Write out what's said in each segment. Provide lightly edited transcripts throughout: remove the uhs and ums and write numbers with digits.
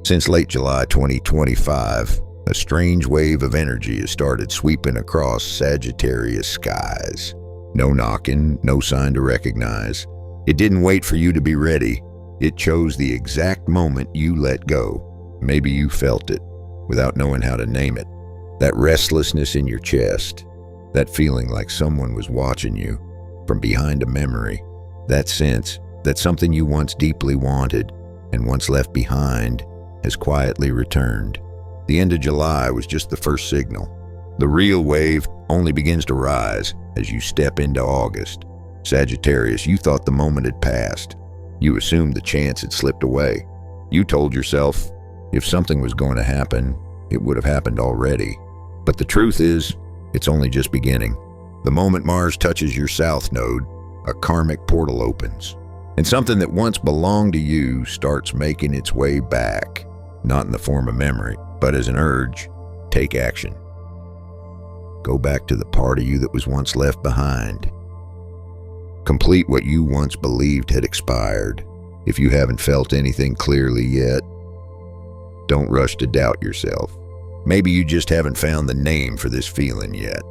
Since late July 2025, a strange wave of energy has started sweeping across Sagittarius skies. No knocking, no sign to recognize. It didn't wait for you to be ready. It chose the exact moment you let go. Maybe you felt it, without knowing how to name it. That restlessness in your chest, that feeling like someone was watching you from behind a memory, that sense that something you once deeply wanted and once left behind has quietly returned. The end of July was just the first signal. The real wave only begins to rise as you step into August. Sagittarius, you thought the moment had passed. You assumed the chance had slipped away. You told yourself if something was going to happen, it would have happened already. But the truth is, it's only just beginning. The moment Mars touches your south node, a karmic portal opens. And something that once belonged to you starts making its way back, not in the form of memory, but as an urge. Take action. Go back to the part of you that was once left behind. Complete what you once believed had expired. If you haven't felt anything clearly yet, don't rush to doubt yourself. Maybe you just haven't found the name for this feeling yet.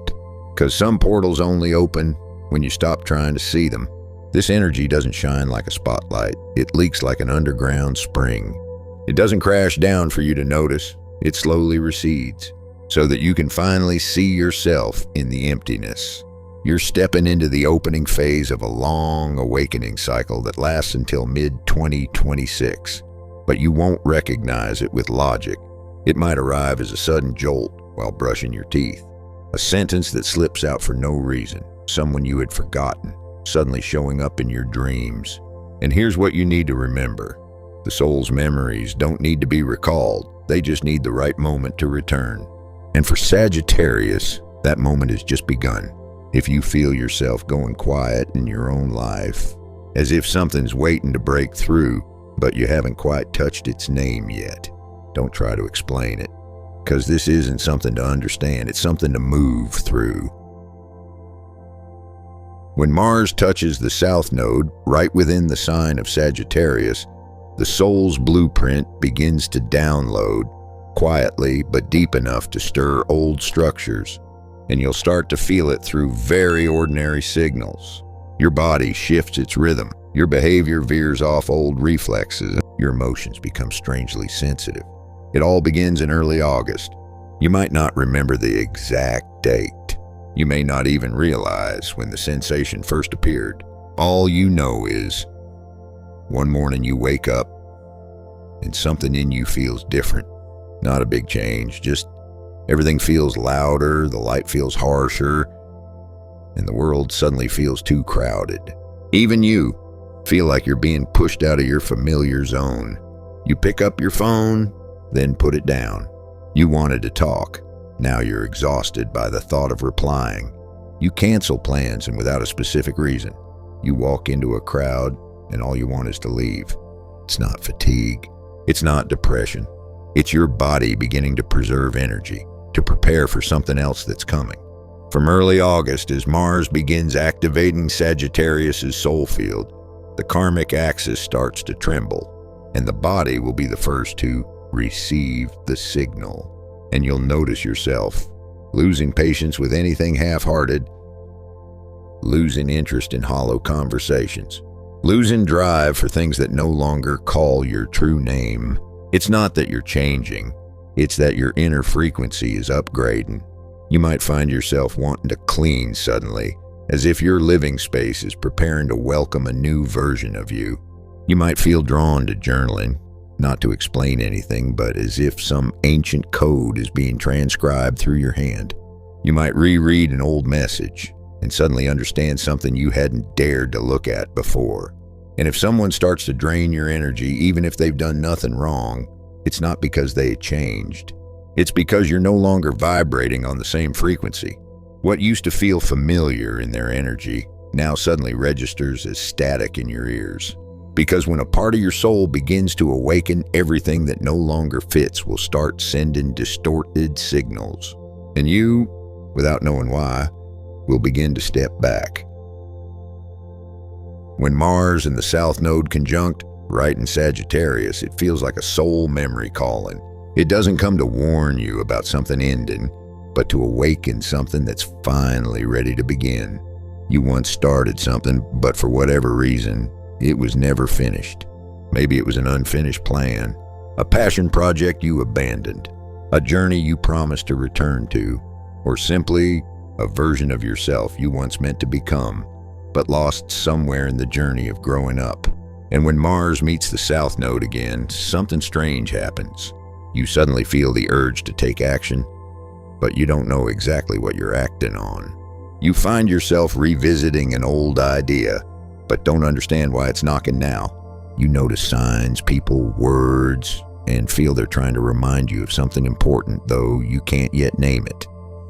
Because some portals only open when you stop trying to see them. This energy doesn't shine like a spotlight. It leaks like an underground spring. It doesn't crash down for you to notice. It slowly recedes so that you can finally see yourself in the emptiness. You're stepping into the opening phase of a long awakening cycle that lasts until mid-2026, but you won't recognize it with logic. It might arrive as a sudden jolt while brushing your teeth, a sentence that slips out for no reason, someone you had forgotten, suddenly showing up in your dreams. And here's what you need to remember. The soul's memories don't need to be recalled. They just need the right moment to return. And for Sagittarius, that moment has just begun. If you feel yourself going quiet in your own life, as if something's waiting to break through, but you haven't quite touched its name yet, don't try to explain it, because this isn't something to understand, it's something to move through. When Mars touches the south node, right within the sign of Sagittarius, the soul's blueprint begins to download, quietly but deep enough to stir old structures. And you'll start to feel it through very ordinary signals. Your body shifts its rhythm. Your behavior veers off old reflexes. Your emotions become strangely sensitive. It all begins in early August. You might not remember the exact date. You may not even realize when the sensation first appeared. All you know is, one morning you wake up and something in you feels different. Not a big change, just everything feels louder, the light feels harsher, and the world suddenly feels too crowded. Even you feel like you're being pushed out of your familiar zone. You pick up your phone, then put it down. You wanted to talk. Now you're exhausted by the thought of replying. You cancel plans and without a specific reason. You walk into a crowd and all you want is to leave. It's not fatigue. It's not depression. It's your body beginning to preserve energy, to prepare for something else that's coming. From early August, as Mars begins activating Sagittarius's soul field, the karmic axis starts to tremble, and the body will be the first to receive the signal. And you'll notice yourself losing patience with anything half-hearted, losing interest in hollow conversations, losing drive for things that no longer call your true name. It's not that you're changing, it's that your inner frequency is upgrading. You might find yourself wanting to clean suddenly, as if your living space is preparing to welcome a new version of you. You might feel drawn to journaling, not to explain anything, but as if some ancient code is being transcribed through your hand. You might reread an old message and suddenly understand something you hadn't dared to look at before. And if someone starts to drain your energy, even if they've done nothing wrong, it's not because they changed. It's because you're no longer vibrating on the same frequency. What used to feel familiar in their energy now suddenly registers as static in your ears. Because when a part of your soul begins to awaken, everything that no longer fits will start sending distorted signals. And you, without knowing why, will begin to step back. When Mars and the South Node conjunct, right in Sagittarius, it feels like a soul memory calling. It doesn't come to warn you about something ending, but to awaken something that's finally ready to begin. You once started something, but for whatever reason, it was never finished. Maybe it was an unfinished plan, a passion project you abandoned, a journey you promised to return to, or simply a version of yourself you once meant to become, but lost somewhere in the journey of growing up. And when Mars meets the South Node again, something strange happens. You suddenly feel the urge to take action, but you don't know exactly what you're acting on. You find yourself revisiting an old idea, but don't understand why it's knocking now. You notice signs, people, words, and feel they're trying to remind you of something important, though you can't yet name it.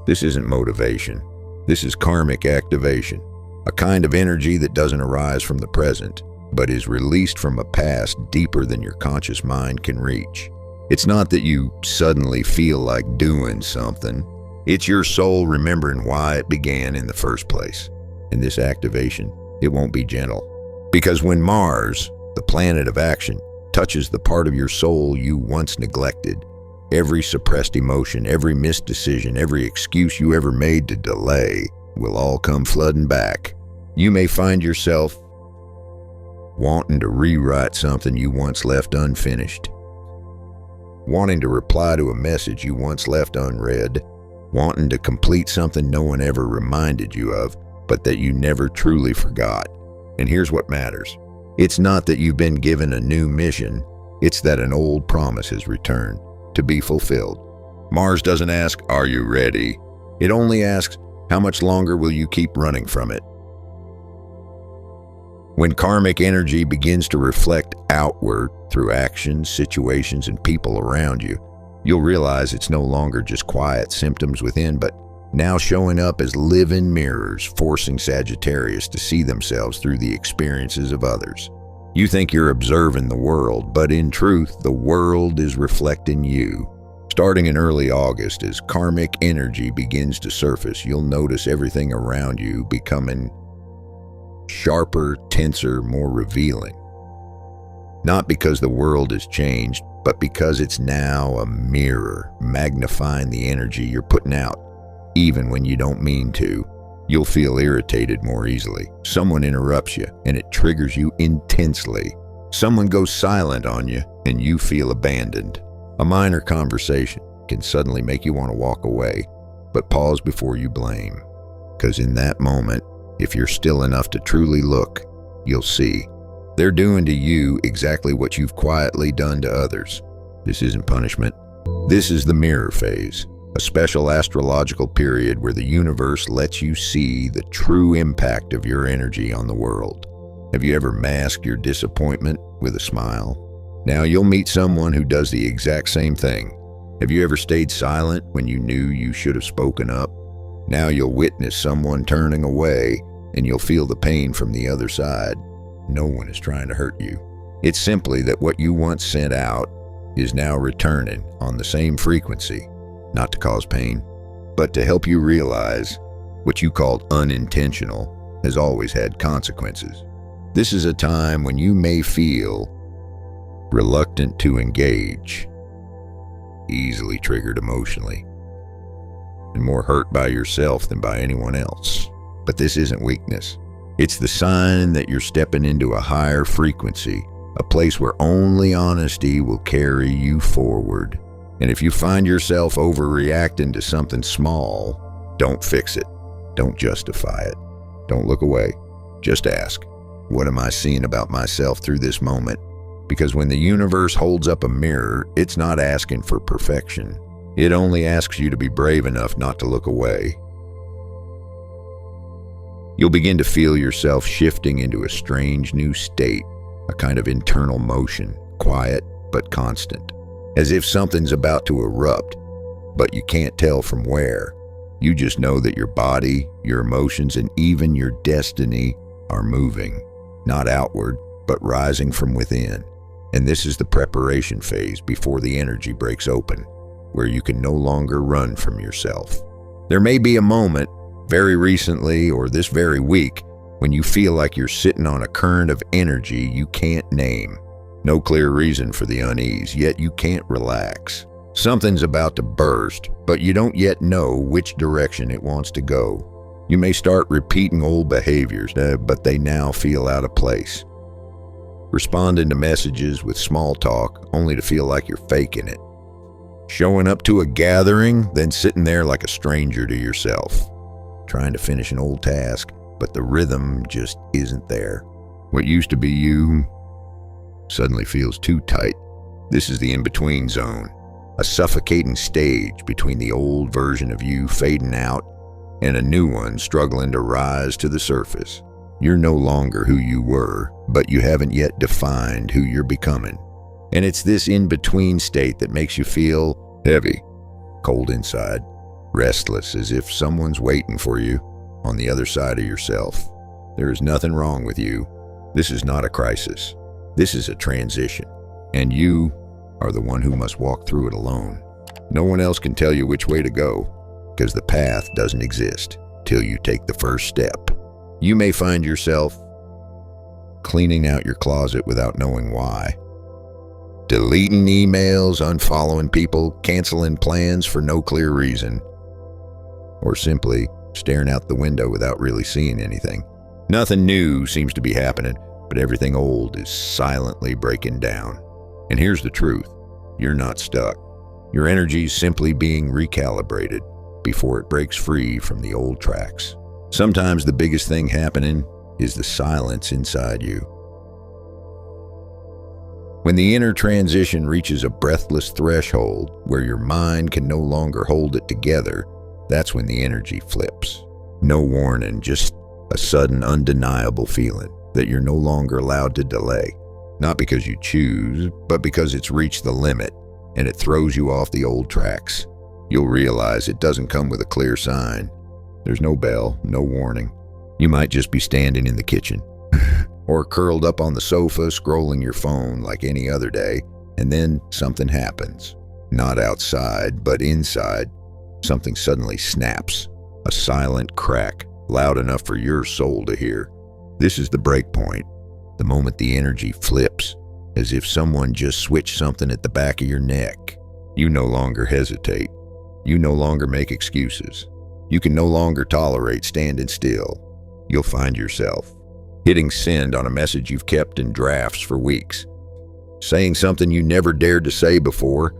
This isn't motivation. This is karmic activation, a kind of energy that doesn't arise from the present, but is released from a past deeper than your conscious mind can reach. It's not that you suddenly feel like doing something. It's your soul remembering why it began in the first place. And this activation, it won't be gentle. Because when Mars, the planet of action, touches the part of your soul you once neglected, every suppressed emotion, every missed decision, every excuse you ever made to delay will all come flooding back. You may find yourself wanting to rewrite something you once left unfinished, wanting to reply to a message you once left unread, wanting to complete something no one ever reminded you of, but that you never truly forgot. And here's what matters. It's not that you've been given a new mission, it's that an old promise has returned to be fulfilled. Mars doesn't ask, "Are you ready?" It only asks, "How much longer will you keep running from it?" When karmic energy begins to reflect outward through actions, situations, and people around you, you'll realize it's no longer just quiet symptoms within, but now showing up as living mirrors, forcing Sagittarius to see themselves through the experiences of others. You think you're observing the world, but in truth, the world is reflecting you. Starting in early August, as karmic energy begins to surface, you'll notice everything around you becoming sharper, tenser, more revealing. Not because the world has changed, but because it's now a mirror, magnifying the energy you're putting out. Even when you don't mean to, you'll feel irritated more easily. Someone interrupts you, and it triggers you intensely. Someone goes silent on you, and you feel abandoned. A minor conversation can suddenly make you want to walk away, but pause before you blame. Because in that moment, if you're still enough to truly look, you'll see. They're doing to you exactly what you've quietly done to others. This isn't punishment. This is the mirror phase, a special astrological period where the universe lets you see the true impact of your energy on the world. Have you ever masked your disappointment with a smile? Now you'll meet someone who does the exact same thing. Have you ever stayed silent when you knew you should have spoken up? Now you'll witness someone turning away, and you'll feel the pain from the other side. No one is trying to hurt you. It's simply that what you once sent out is now returning on the same frequency, not to cause pain, but to help you realize what you called unintentional has always had consequences. This is a time when you may feel reluctant to engage, easily triggered emotionally, and more hurt by yourself than by anyone else. But this isn't weakness. It's the sign that you're stepping into a higher frequency, a place where only honesty will carry you forward. And if you find yourself overreacting to something small, don't fix it. Don't justify it. Don't look away. Just ask, what am I seeing about myself through this moment? Because when the universe holds up a mirror, it's not asking for perfection. It only asks you to be brave enough not to look away. You'll begin to feel yourself shifting into a strange new state, a kind of internal motion, quiet but constant, as if something's about to erupt, but you can't tell from where. You just know that your body, your emotions, and even your destiny are moving, not outward, but rising from within. And this is the preparation phase before the energy breaks open, where you can no longer run from yourself. There may be a moment, very recently or this very week, when you feel like you're sitting on a current of energy you can't name. No clear reason for the unease, yet you can't relax. Something's about to burst, but you don't yet know which direction it wants to go. You may start repeating old behaviors, but they now feel out of place. Responding to messages with small talk, only to feel like you're faking it. Showing up to a gathering, then sitting there like a stranger to yourself. Trying to finish an old task, but the rhythm just isn't there. What used to be you suddenly feels too tight. This is the in-between zone, a suffocating stage between the old version of you fading out and a new one struggling to rise to the surface. You're no longer who you were, but you haven't yet defined who you're becoming. And it's this in-between state that makes you feel heavy, cold inside, restless, as if someone's waiting for you on the other side of yourself. There is nothing wrong with you. This is not a crisis. This is a transition, and you are the one who must walk through it alone. No one else can tell you which way to go, because the path doesn't exist till you take the first step. You may find yourself cleaning out your closet without knowing why. Deleting emails, unfollowing people, canceling plans for no clear reason, or simply staring out the window without really seeing anything. Nothing new seems to be happening, but everything old is silently breaking down. And here's the truth. You're not stuck. Your energy's simply being recalibrated before it breaks free from the old tracks. Sometimes the biggest thing happening is the silence inside you. When the inner transition reaches a breathless threshold where your mind can no longer hold it together, that's when the energy flips. No warning, just a sudden, undeniable feeling that you're no longer allowed to delay. Not because you choose, but because it's reached the limit and it throws you off the old tracks. You'll realize it doesn't come with a clear sign. There's no bell, no warning. You might just be standing in the kitchen or curled up on the sofa scrolling your phone like any other day, and then something happens. Not outside, but inside. Something suddenly snaps, a silent crack, loud enough for your soul to hear. This is the break point, the moment the energy flips, as if someone just switched something at the back of your neck. You no longer hesitate. You no longer make excuses. You can no longer tolerate standing still. You'll find yourself hitting send on a message you've kept in drafts for weeks, saying something you never dared to say before,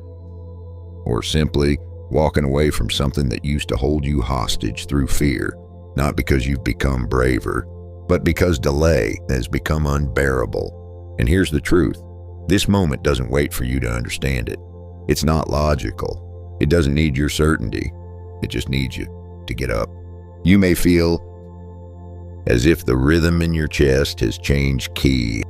or simply walking away from something that used to hold you hostage through fear, not because you've become braver, but because delay has become unbearable. And here's the truth. This moment doesn't wait for you to understand it. It's not logical. It doesn't need your certainty. It just needs you to get up. You may feel as if the rhythm in your chest has changed key.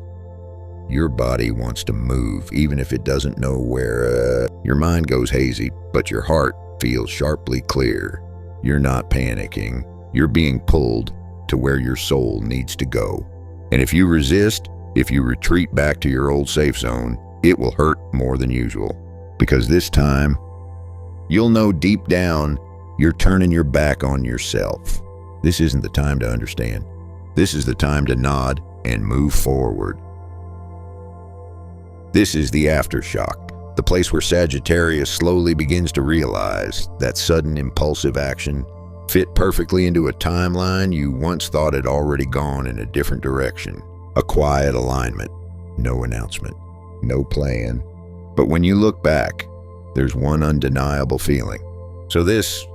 Your body wants to move, even if it doesn't know where. Your mind goes hazy, but your heart feels sharply clear. You're not panicking. You're being pulled to where your soul needs to go. And if you resist, if you retreat back to your old safe zone, it will hurt more than usual. Because this time, you'll know deep down you're turning your back on yourself. This isn't the time to understand. This is the time to nod and move forward. This is the aftershock, the place where Sagittarius slowly begins to realize that sudden impulsive action fit perfectly into a timeline you once thought had already gone in a different direction. A quiet alignment, no announcement, no plan. But when you look back, there's one undeniable feeling. So this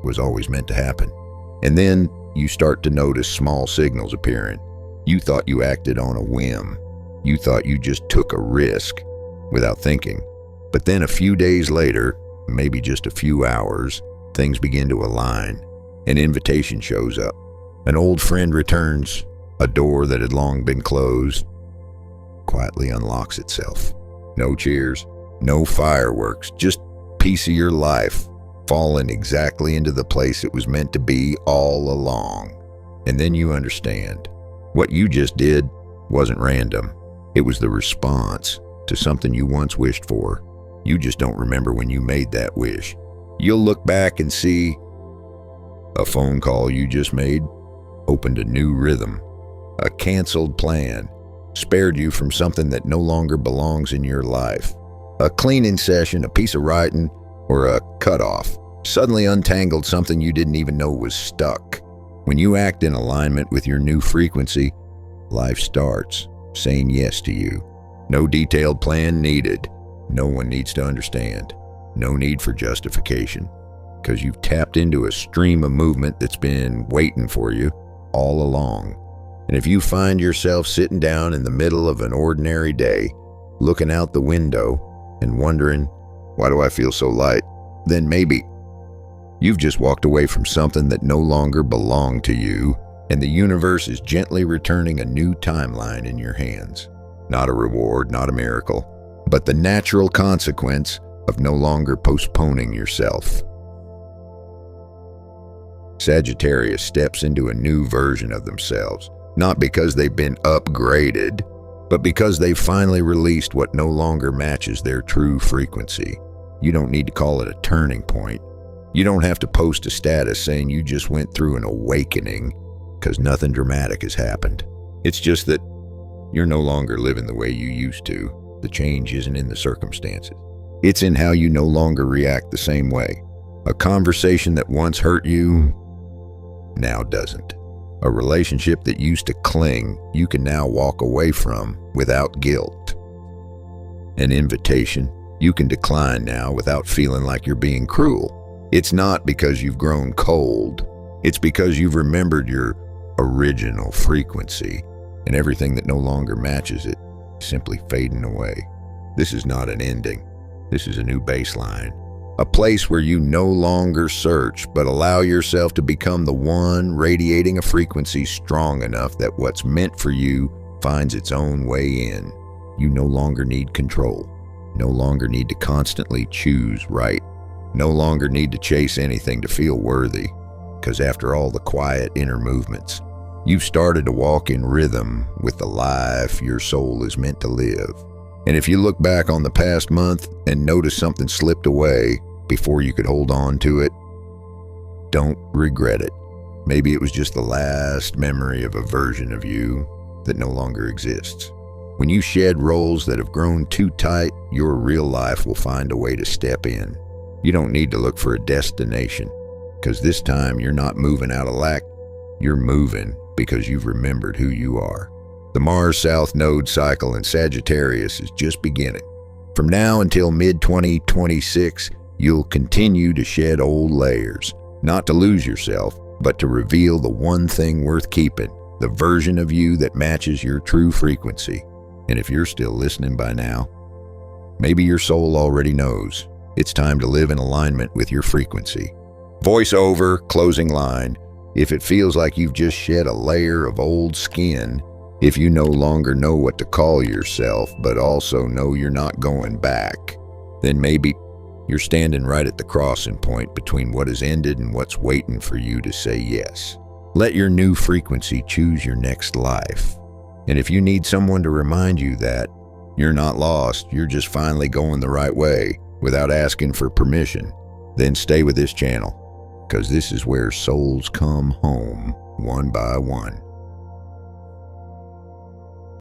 was always meant to happen. And then you start to notice small signals appearing. You thought you acted on a whim. You thought you just took a risk without thinking. But then a few days later, maybe just a few hours, things begin to align. An invitation shows up. An old friend returns. A door that had long been closed quietly unlocks itself. No cheers, no fireworks, just piece of your life falling exactly into the place it was meant to be all along. And then you understand. What you just did wasn't random. It was the response to something you once wished for. You just don't remember when you made that wish. You'll look back and see a phone call you just made opened a new rhythm. A canceled plan spared you from something that no longer belongs in your life. A cleaning session, a piece of writing, or a cutoff suddenly untangled something you didn't even know was stuck. When you act in alignment with your new frequency, life starts saying yes to you. No detailed plan needed. No one needs to understand. No need for justification. Because you've tapped into a stream of movement that's been waiting for you all along. And if you find yourself sitting down in the middle of an ordinary day, looking out the window and wondering, why do I feel so light? Then maybe you've just walked away from something that no longer belonged to you, and the universe is gently returning a new timeline in your hands. Not a reward, not a miracle, but the natural consequence of no longer postponing yourself. Sagittarius steps into a new version of themselves, not because they've been upgraded, but because they've finally released what no longer matches their true frequency. You don't need to call it a turning point. You don't have to post a status saying you just went through an awakening, because nothing dramatic has happened. It's just that you're no longer living the way you used to. The change isn't in the circumstances. It's in how you no longer react the same way. A conversation that once hurt you now doesn't. A relationship that used to cling, you can now walk away from without guilt. An invitation you can decline now without feeling like you're being cruel. It's not because you've grown cold. It's because you've remembered your original frequency, and everything that no longer matches it is simply fading away. This is not an ending. This is a new baseline. A place where you no longer search, but allow yourself to become the one radiating a frequency strong enough that what's meant for you finds its own way in. You no longer need control. No longer need to constantly choose right. No longer need to chase anything to feel worthy. Because after all the quiet inner movements, you've started to walk in rhythm with the life your soul is meant to live. And if you look back on the past month and notice something slipped away before you could hold on to it, don't regret it. Maybe it was just the last memory of a version of you that no longer exists. When you shed roles that have grown too tight, your real life will find a way to step in. You don't need to look for a destination, because this time you're not moving out of lack. You're moving because you've remembered who you are. The Mars South Node cycle in Sagittarius is just beginning. From now until mid-2026, you'll continue to shed old layers, not to lose yourself, but to reveal the one thing worth keeping, the version of you that matches your true frequency. And if you're still listening by now, maybe your soul already knows it's time to live in alignment with your frequency. Voiceover, closing line. If it feels like you've just shed a layer of old skin, if you no longer know what to call yourself, but also know you're not going back, then maybe you're standing right at the crossing point between what has ended and what's waiting for you to say yes. Let your new frequency choose your next life. And if you need someone to remind you that you're not lost, you're just finally going the right way without asking for permission, then stay with this channel, because this is where souls come home one by one.